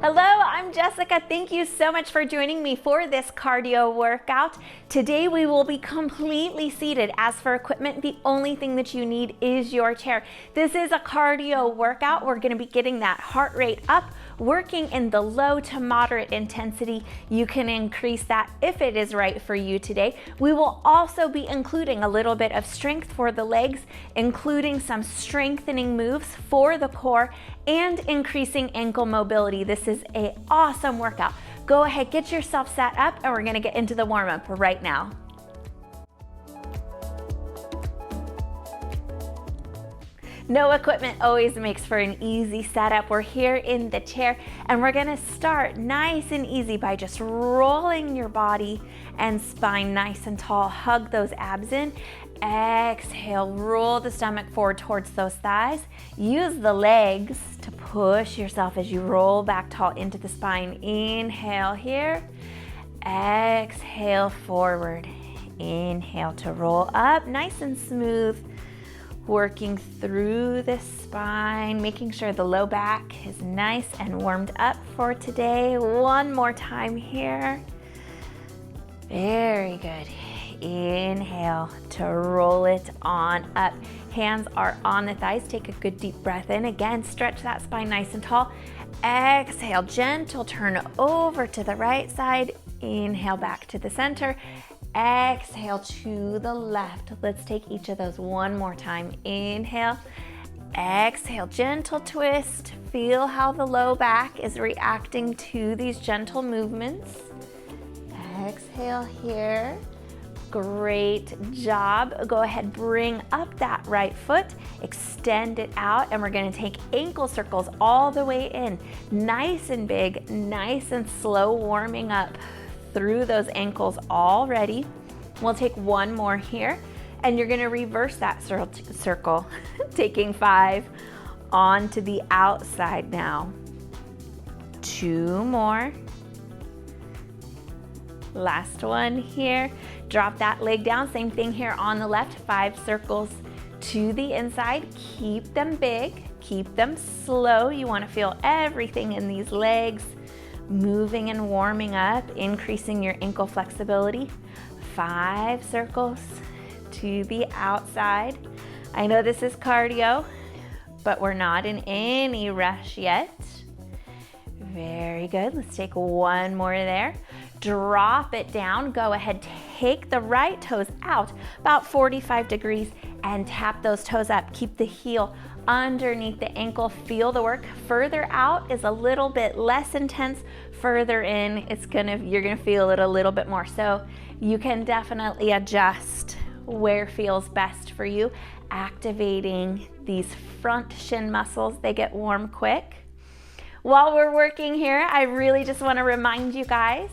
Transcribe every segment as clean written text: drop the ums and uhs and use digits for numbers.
Hello, I'm Jessica. Thank you so much for joining me for this cardio workout. Today we will be completely seated. As for equipment, the only thing that you need is your chair. This is a cardio workout. We're going to be getting that heart rate up, working in the low to moderate intensity. You can increase that if it is right for you today. We will also be including a little bit of strength for the legs, including some strengthening moves for the core and increasing ankle mobility. This is an awesome workout. Go ahead, get yourself set up, and we're gonna get into the warm-up right now. No equipment always makes for an easy setup. We're here in the chair, and we're gonna start nice and easy by just rolling your body and spine nice and tall. Hug those abs in. Exhale, roll the stomach forward towards those thighs. Use the legs to push yourself as you roll back tall into the spine. Inhale here. Exhale forward. Inhale to roll up, nice and smooth. Working through the spine, making sure the low back is nice and warmed up for today. One more time here. Very good. Inhale to roll it on up. Hands are on the thighs. Take a good deep breath in. Again, stretch that spine nice and tall. Exhale, gentle turn over to the right side. Inhale back to the center. Exhale to the left. Let's take each of those one more time. Inhale, exhale, gentle twist. Feel how the low back is reacting to these gentle movements. Exhale here. Great job. Go ahead, bring up that right foot, extend it out, and we're gonna take ankle circles all the way in. Nice and big, nice and slow, warming up through those ankles already. We'll take one more here, and you're gonna reverse that circle, taking 5 onto the outside now. 2 more. Last one here. Drop that leg down, same thing here on the left. 5 circles to the inside. Keep them big, keep them slow. You wanna feel everything in these legs moving and warming up, increasing your ankle flexibility. 5 circles to the outside. I know this is cardio, but we're not in any rush yet. Very good. Let's take one more there. Drop it down. Go ahead, take the right toes out about 45 degrees and tap those toes up. Keep the heel underneath the ankle. Feel the work. Further out is a little bit less intense. Further in, you're gonna feel it a little bit more. So you can definitely adjust where feels best for you. Activating these front shin muscles, they get warm quick. While we're working here, I really just wanna remind you guys,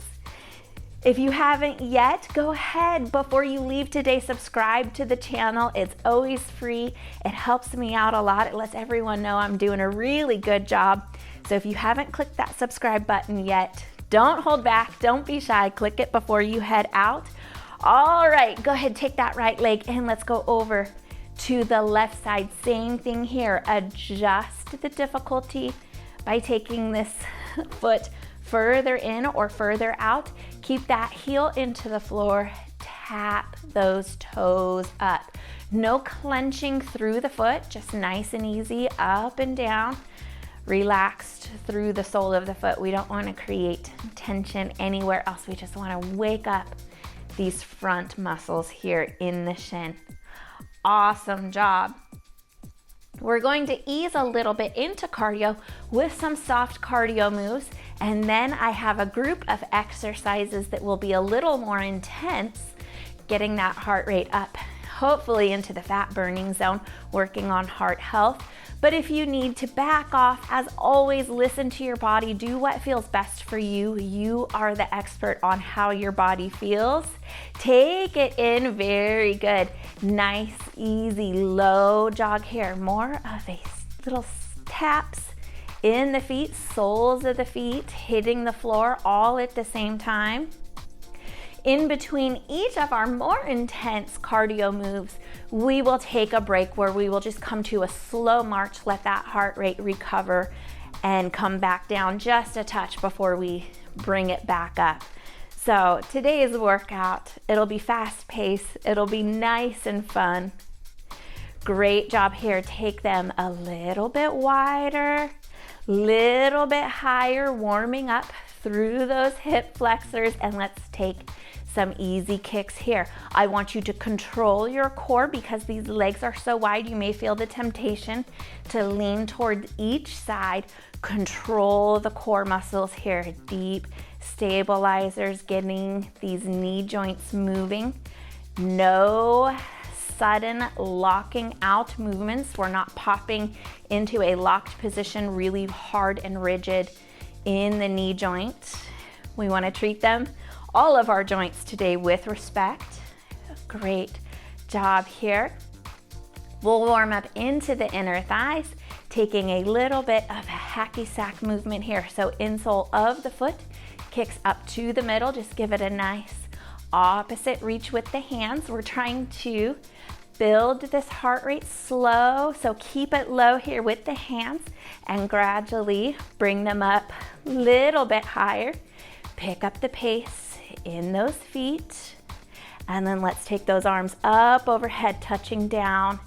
if you haven't yet, go ahead before you leave today, subscribe to the channel. It's always free. It helps me out a lot. It lets everyone know I'm doing a really good job. So if you haven't clicked that subscribe button yet, don't hold back, don't be shy, click it before you head out. All right, go ahead, take that right leg and let's go over to the left side. Same thing here, adjust the difficulty by taking this foot further in or further out. Keep that heel into the floor, tap those toes up. No clenching through the foot, just nice and easy, up and down, relaxed through the sole of the foot. We don't want to create tension anywhere else. We just want to wake up these front muscles here in the shin. Awesome job. We're going to ease a little bit into cardio with some soft cardio moves, and then I have a group of exercises that will be a little more intense, getting that heart rate up, hopefully into the fat burning zone, working on heart health. But if you need to back off, as always, listen to your body, do what feels best for you. You are the expert on how your body feels. Take it in, very good. Nice, easy, low jog here. More of a little taps in the feet, soles of the feet, hitting the floor all at the same time. In between each of our more intense cardio moves, we will take a break where we will just come to a slow march, let that heart rate recover, and come back down just a touch before we bring it back up. So today's workout, it'll be fast paced, it'll be nice and fun. Great job here. Take them a little bit wider, little bit higher, warming up through those hip flexors, and let's take some easy kicks here. I want you to control your core because these legs are so wide. You may feel the temptation to lean towards each side. Control the core muscles here. Deep stabilizers, getting these knee joints moving. No sudden locking out movements. We're not popping into a locked position really hard and rigid in the knee joint. We want to treat them, all of our joints today, with respect. Great job here. We'll warm up into the inner thighs, taking a little bit of a hacky sack movement here. So insole of the foot kicks up to the middle. Just give it a nice opposite reach with the hands. We're trying to build this heart rate slow, so keep it low here with the hands and gradually bring them up a little bit higher. Pick up the pace in those feet, and then let's take those arms up overhead, touching down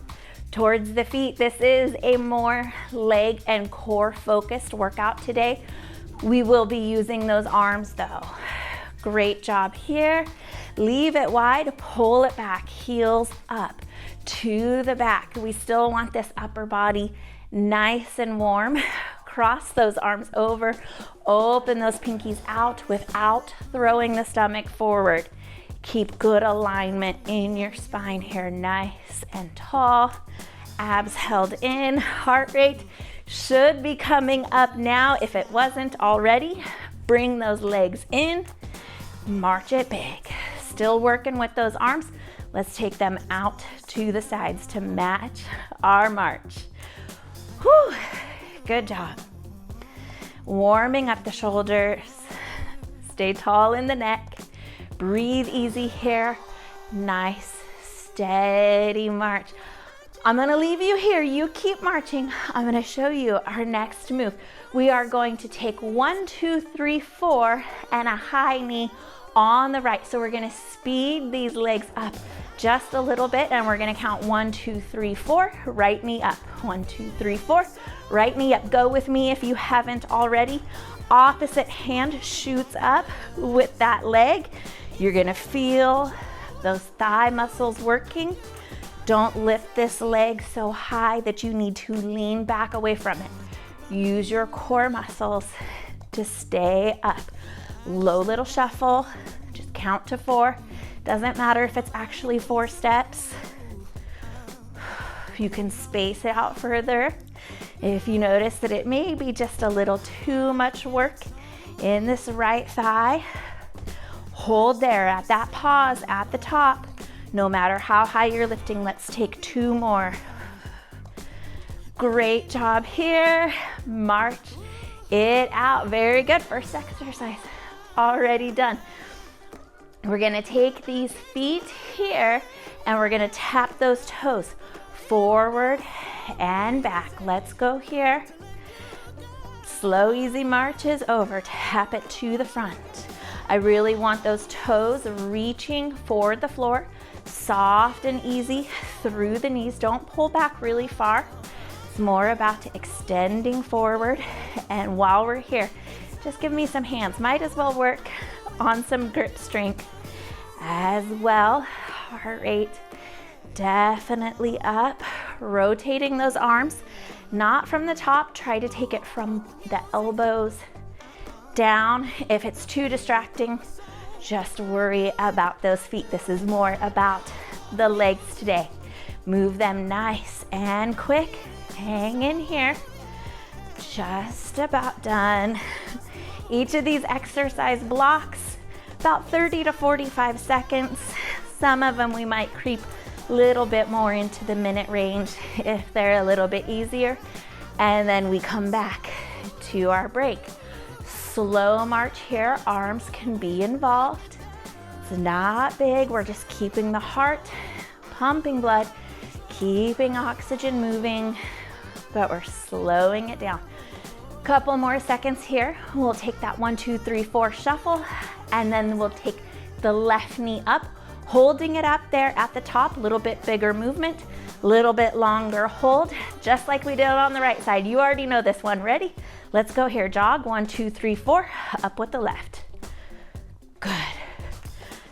towards the feet. This is a more leg and core focused workout today. We will be using those arms though. Great job here. Leave it wide, pull it back, heels up to the back. We still want this upper body nice and warm. Cross those arms over, open those pinkies out without throwing the stomach forward. Keep good alignment in your spine here, nice and tall. Abs held in, heart rate should be coming up now. If it wasn't already, bring those legs in, march it big. Still working with those arms. Let's take them out to the sides to match our march. Whew, good job. Warming up the shoulders. Stay tall in the neck. Breathe easy here. Nice, steady march. I'm gonna leave you here. You keep marching. I'm gonna show you our next move. We are going to take 1, 2, 3, 4, and a high knee on the right. So we're gonna speed these legs up just a little bit, and we're gonna count 1, 2, 3, 4, right knee up. 1, 2, 3, 4, right knee up. Go with me if you haven't already. Opposite hand shoots up with that leg. You're gonna feel those thigh muscles working. Don't lift this leg so high that you need to lean back away from it. Use your core muscles to stay up. Low little shuffle, just count to 4. Doesn't matter if it's actually 4 steps. You can space it out further. If you notice that it may be just a little too much work in this right thigh, hold there at that pause at the top. No matter how high you're lifting, let's take 2 more. Great job here. March it out. Very good. First exercise already done. We're gonna take these feet here and we're gonna tap those toes forward and back. Let's go here. Slow, easy marches over. Tap it to the front. I really want those toes reaching for the floor. Soft and easy through the knees. Don't pull back really far. It's more about extending forward. And while we're here, just give me some hands. Might as well work on some grip strength as well. Heart rate definitely up. Rotating those arms, not from the top. Try to take it from the elbows down. If it's too distracting, just worry about those feet. This is more about the legs today. Move them nice and quick. Hang in here. Just about done. Each of these exercise blocks, about 30 to 45 seconds. Some of them we might creep a little bit more into the minute range if they're a little bit easier. And then we come back to our break. Slow march here, arms can be involved. It's not big, we're just keeping the heart pumping blood, keeping oxygen moving, but we're slowing it down. Couple more seconds here. We'll take that 1, 2, 3, 4 shuffle, and then we'll take the left knee up, holding it up there at the top, a little bit bigger movement, a little bit longer hold, just like we did on the right side. You already know this one. Ready? Let's go here. Jog, 1, 2, 3, 4, up with the left. Good.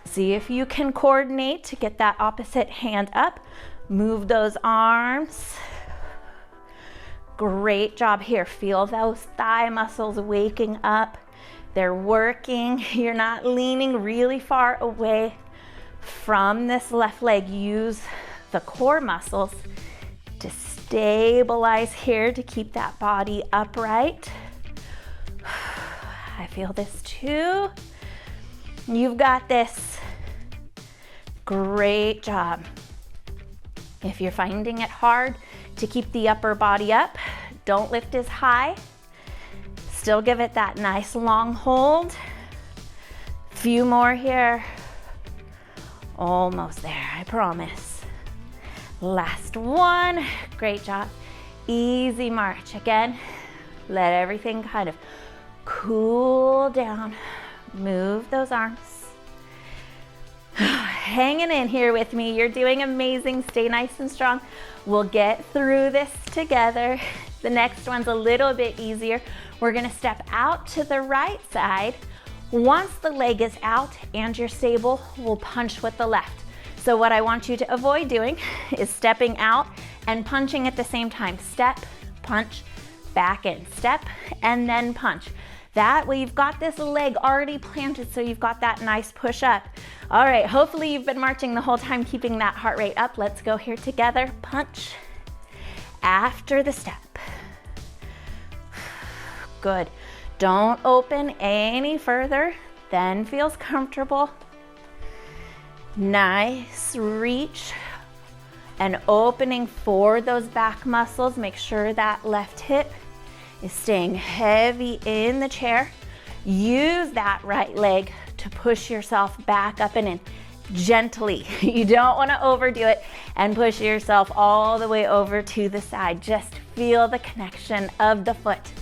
See if you can coordinate to get that opposite hand up. Move those arms. Great job here. Feel those thigh muscles waking up. They're working. You're not leaning really far away from this left leg. Use the core muscles to stabilize here, to keep that body upright. I feel this too. You've got this. Great job. If you're finding it hard to keep the upper body up, don't lift as high. Still give it that nice long hold. Few more here. Almost there, I promise. Last one. Great job. Easy march. Again, let everything kind of cool down. Move those arms. Hanging in here with me. You're doing amazing. Stay nice and strong. We'll get through this together. The next one's a little bit easier. We're gonna step out to the right side. Once the leg is out and you're stable, we'll punch with the left. So what I want you to avoid doing is stepping out and punching at the same time. Step, punch, back in. Step, and then punch. That way you've got this leg already planted, so you've got that nice push up. All right, hopefully you've been marching the whole time, keeping that heart rate up. Let's go here together. Punch after the step. Good. Don't open any further than feels comfortable. Nice reach and opening for those back muscles. Make sure that left hip is staying heavy in the chair. Use that right leg to push yourself back up and in gently. You don't want to overdo it and push yourself all the way over to the side. Just feel the connection of the foot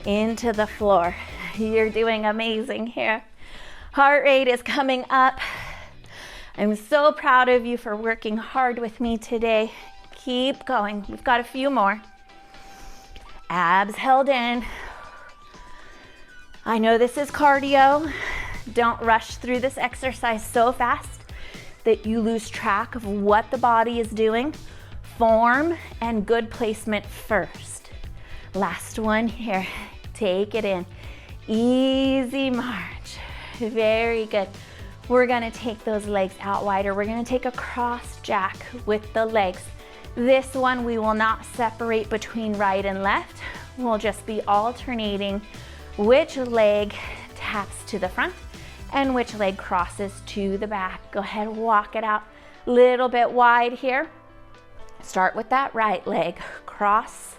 into the floor. You're doing amazing here. Heart rate is coming up. I'm so proud of you for working hard with me today. Keep going. We've got a few more. Abs held in. I know this is cardio. Don't rush through this exercise so fast that you lose track of what the body is doing. Form and good placement first. Last one here. Take it in. Easy march. Very good. We're gonna take those legs out wider. We're gonna take a cross jack with the legs. This one we will not separate between right and left. We'll just be alternating which leg taps to the front and which leg crosses to the back. Go ahead, walk it out a little bit wide here. Start with that right leg, cross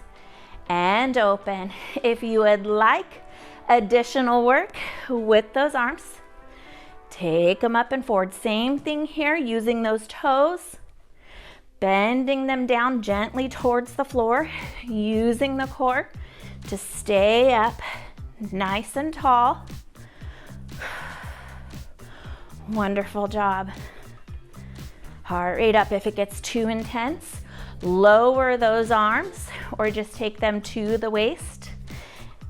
and open. If you would like additional work with those arms, take them up and forward. Same thing here, using those toes, bending them down gently towards the floor, using the core to stay up nice and tall. Wonderful job. Heart rate up. If it gets too intense, lower those arms or just take them to the waist.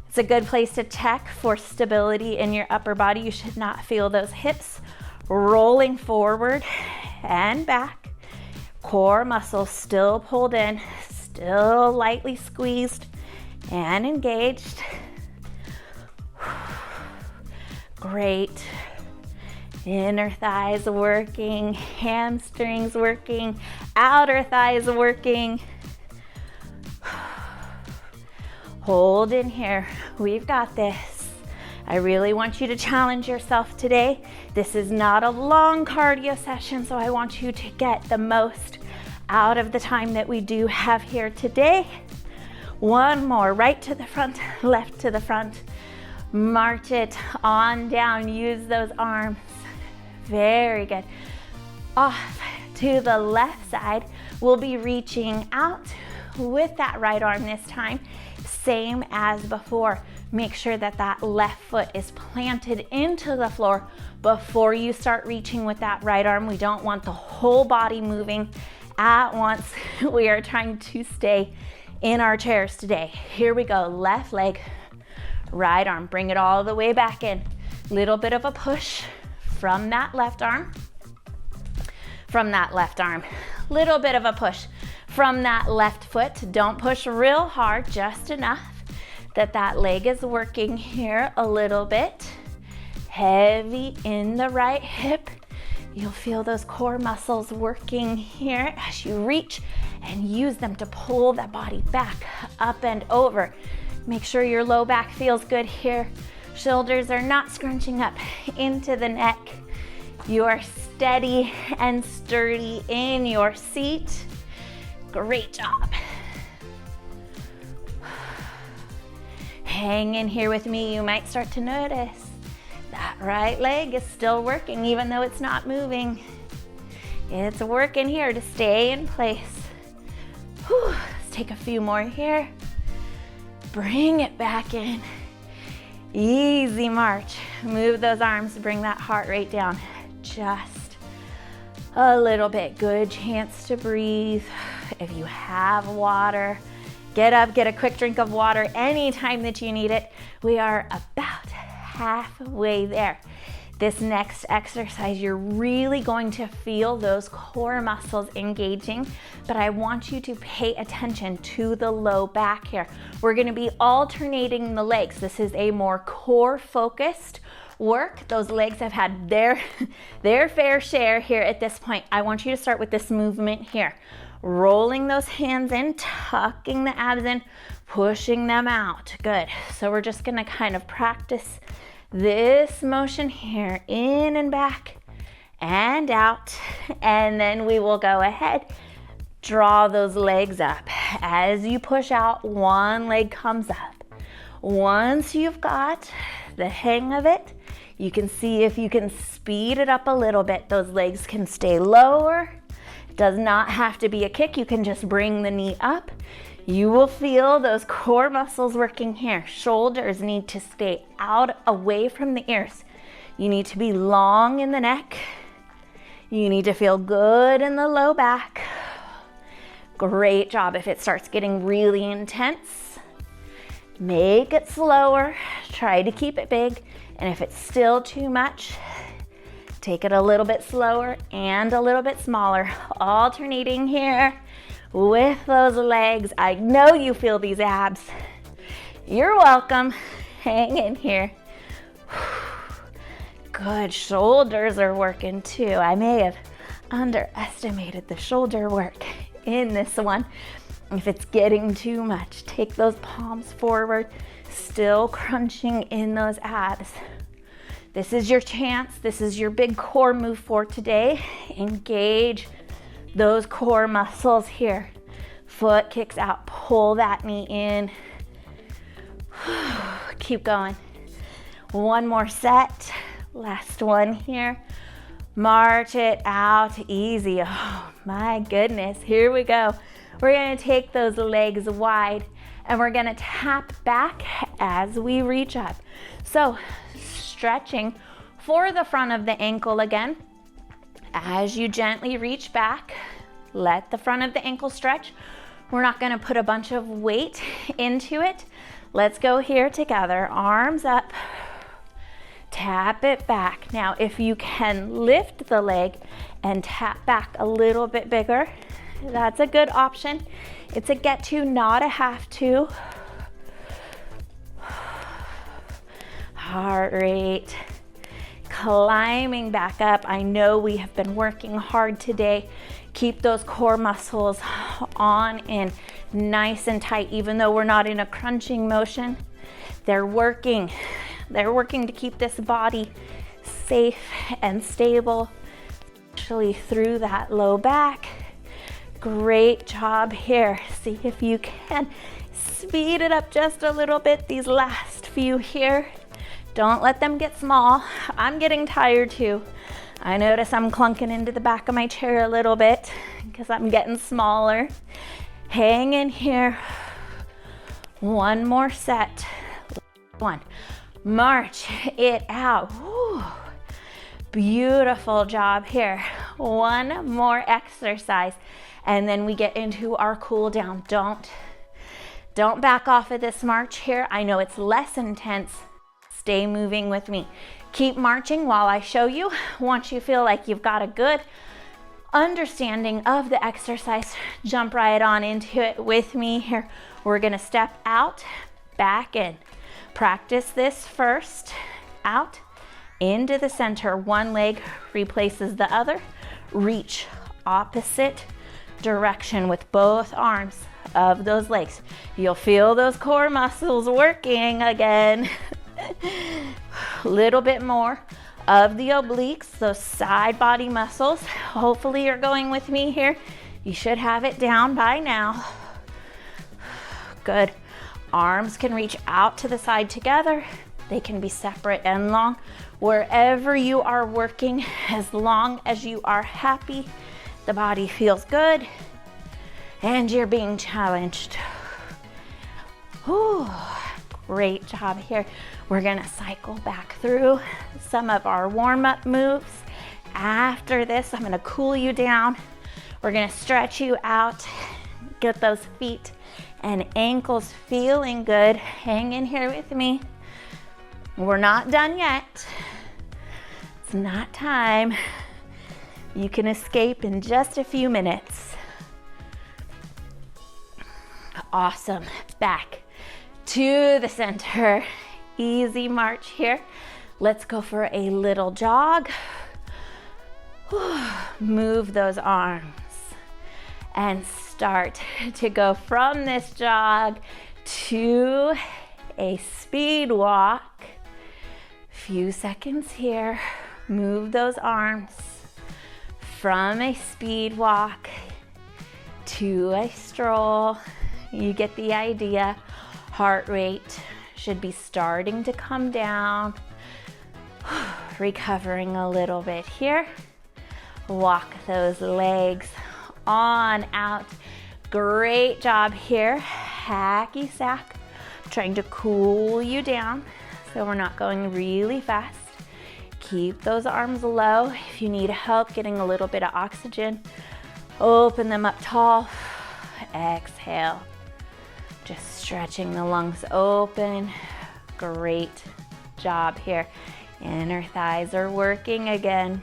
It's a good place to check for stability in your upper body. You should not feel those hips rolling forward and back. Core muscles still pulled in, still lightly squeezed and engaged. Great. Inner thighs working, hamstrings working, outer thighs working. Hold in here. We've got this. I really want you to challenge yourself today. This is not a long cardio session, so I want you to get the most out of the time that we do have here today. One more, right to the front, left to the front. March it on down, use those arms. Very good. Off to the left side, we'll be reaching out with that right arm this time. Same as before. Make sure that that left foot is planted into the floor before you start reaching with that right arm. We don't want the whole body moving at once. We are trying to stay in our chairs today. Here we go, left leg, right arm. Bring it all the way back in. Little bit of a push from that left arm. From that left arm. Little bit of a push from that left foot. Don't push real hard, just enough that that leg is working here a little bit. Heavy in the right hip. You'll feel those core muscles working here as you reach and use them to pull that body back, up and over. Make sure your low back feels good here. Shoulders are not scrunching up into the neck. You are steady and sturdy in your seat. Great job. Hang in here with me. You might start to notice that right leg is still working even though it's not moving. It's working here to stay in place. Whew. Let's take a few more here. Bring it back in. Easy march. Move those arms, bring that heart rate down just a little bit. Good chance to breathe. If you have water, get up, get a quick drink of water anytime that you need it. We are about halfway there. This next exercise, you're really going to feel those core muscles engaging, but I want you to pay attention to the low back here. We're gonna be alternating the legs. This is a more core focused work. Those legs have had their fair share here at this point. I want you to start with this movement here. Rolling those hands in, tucking the abs in, pushing them out. Good. So we're just gonna kind of practice this motion here, in and back and out, and then we will go ahead, draw those legs up. As you push out, one leg comes up. Once you've got the hang of it, you can see if you can speed it up a little bit. Those legs can stay lower. It does not have to be a kick. You can just bring the knee up. You will feel those core muscles working here. Shoulders need to stay out away from the ears. You need to be long in the neck. You need to feel good in the low back. Great job. If it starts getting really intense, make it slower. Try to keep it big. And if it's still too much, take it a little bit slower and a little bit smaller. Alternating here with those legs. I know you feel these abs. You're welcome. Hang in here. Good. Shoulders are working too. I may have underestimated the shoulder work in this one. If it's getting too much, take those palms forward, still crunching in those abs. This is your chance. This is your big core move for today. Engage those core muscles here. Foot kicks out, pull that knee in. Keep going. One more set. Last one here. March it out easy. Oh my goodness, here we go. We're gonna take those legs wide and we're gonna tap back as we reach up. So stretching for the front of the ankle again. As you gently reach back, let the front of the ankle stretch. We're not gonna put a bunch of weight into it. Let's go here together, arms up, tap it back. Now, if you can lift the leg and tap back a little bit bigger, that's a good option. It's a get to, not a have to. Heart rate climbing back up. I know we have been working hard today. Keep those core muscles on and nice and tight, even though we're not in a crunching motion. They're working to keep this body safe and stable, especially through that low back. Great job here. See if you can speed it up just a little bit, these last few here. Don't let them get small. I'm getting tired too. I notice I'm clunking into the back of my chair a little bit because I'm getting smaller. Hang in here. One more set. One. March it out. Woo. Beautiful job here. One more exercise, and then we get into our cool down. Don't back off of this march here. I know it's less intense. Stay moving with me. Keep marching while I show you. Once you feel like you've got a good understanding of the exercise, jump right on into it with me here. We're gonna step out, back in. Practice this first. Out, into the center. One leg replaces the other. Reach opposite direction with both arms of those legs. You'll feel those core muscles working again. A little bit more of the obliques, those side body muscles. Hopefully you're going with me here. You should have it down by now. Good. Arms can reach out to the side together. They can be separate and long. Wherever you are working, as long as you are happy, the body feels good, and you're being challenged. Whew. Great job here. We're gonna cycle back through some of our warm-up moves. After this, I'm gonna cool you down. We're gonna stretch you out, get those feet and ankles feeling good. Hang in here with me. We're not done yet. It's not time. You can escape in just a few minutes. Awesome. Back to the center. Easy march here. Let's go for a little jog. Move those arms and start to go from this jog to a speed walk. Few seconds here. Move those arms from a speed walk to a stroll. You get the idea. Heart rate should be starting to come down. Recovering a little bit here. Walk those legs on out. Great job here. Hacky sack. Trying to cool you down so we're not going really fast. Keep those arms low. If you need help getting a little bit of oxygen, open them up tall. Exhale. Just stretching the lungs open. Great job here. Inner thighs are working again.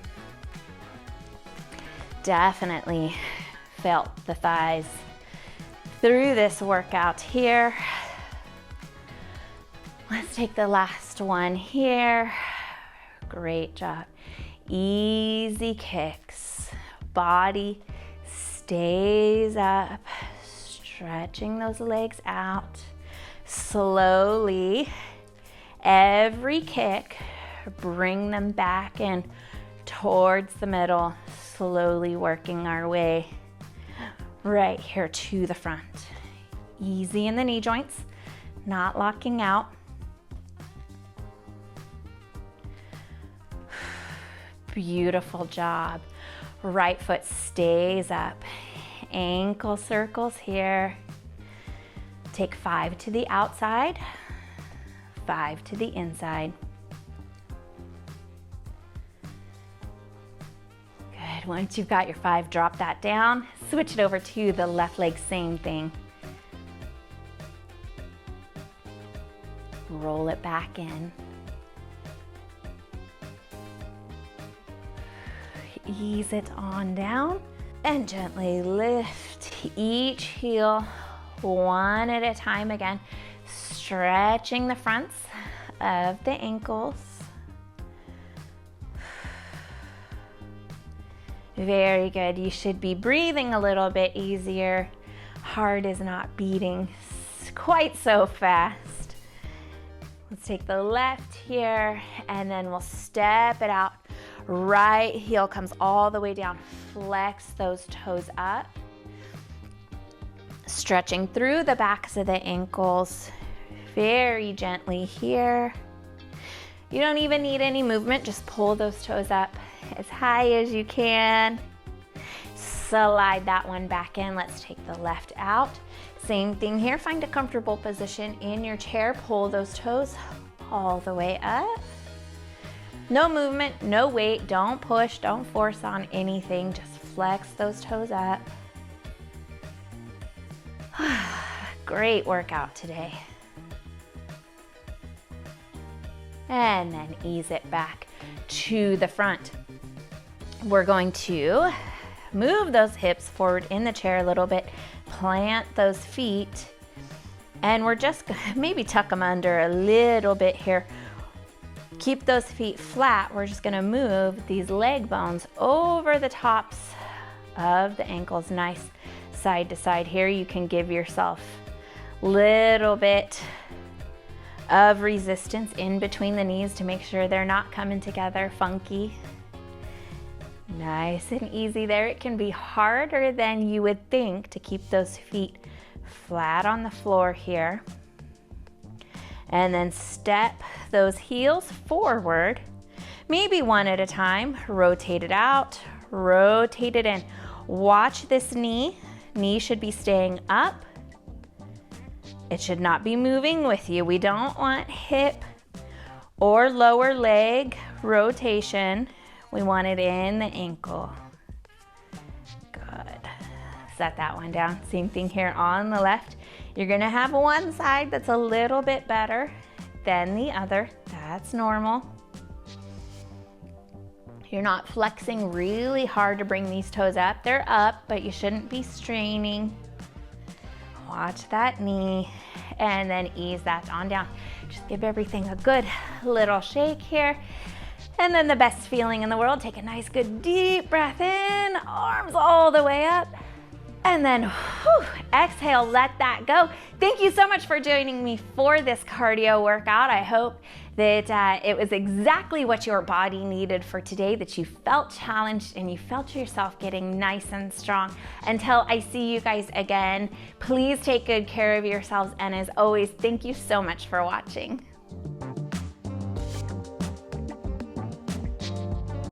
Definitely felt the thighs through this workout here. Let's take the last one here. Great job. Easy kicks. Body stays up. Stretching those legs out. Slowly, every kick, bring them back in towards the middle. Slowly working our way right here to the front. Easy in the knee joints, not locking out. Beautiful job. Right foot stays up. Ankle circles here. Take 5 to the outside, 5 to the inside. Good. Once you've got your 5, drop that down. Switch it over to the left leg, same thing. Roll it back in. Ease it on down and gently lift each heel one at a time again, stretching the fronts of the ankles. Very good. You should be breathing a little bit easier. Heart is not beating quite so fast. Let's take the left here and then we'll step it out. Right heel comes all the way down. Flex those toes up. Stretching through the backs of the ankles very gently here. You don't even need any movement, just pull those toes up as high as you can. slide that one back in. Let's take the left out. Same thing here, find a comfortable position in your chair. Pull those toes all the way up. No movement, no weight, don't push, don't force on anything. Just flex those toes up. Great workout today. And then ease it back to the front. We're going to move those hips forward in the chair a little bit, plant those feet, and we're just gonna maybe tuck them under a little bit here. Keep those feet flat. We're just gonna move these leg bones over the tops of the ankles, nice side to side here. You can give yourself a little bit of resistance in between the knees to make sure they're not coming together funky. Nice and easy there. It can be harder than you would think to keep those feet flat on the floor here. And then step those heels forward, maybe one at a time. Rotate it out, rotate it in. Watch this knee. Knee should be staying up. It should not be moving with you. We don't want hip or lower leg rotation. We want it in the ankle. Good. Set that one down. Same thing here on the left. You're gonna have one side that's a little bit better than the other. That's normal. You're not flexing really hard to bring these toes up. They're up, but you shouldn't be straining. Watch that knee and then ease that on down. Just give everything a good little shake here. And then the best feeling in the world, take a nice good deep breath in, arms all the way up. And then whew, exhale, let that go. Thank you so much for joining me for this cardio workout. I hope that it was exactly what your body needed for today, that you felt challenged and you felt yourself getting nice and strong. Until I see you guys again, please take good care of yourselves. And as always, thank you so much for watching.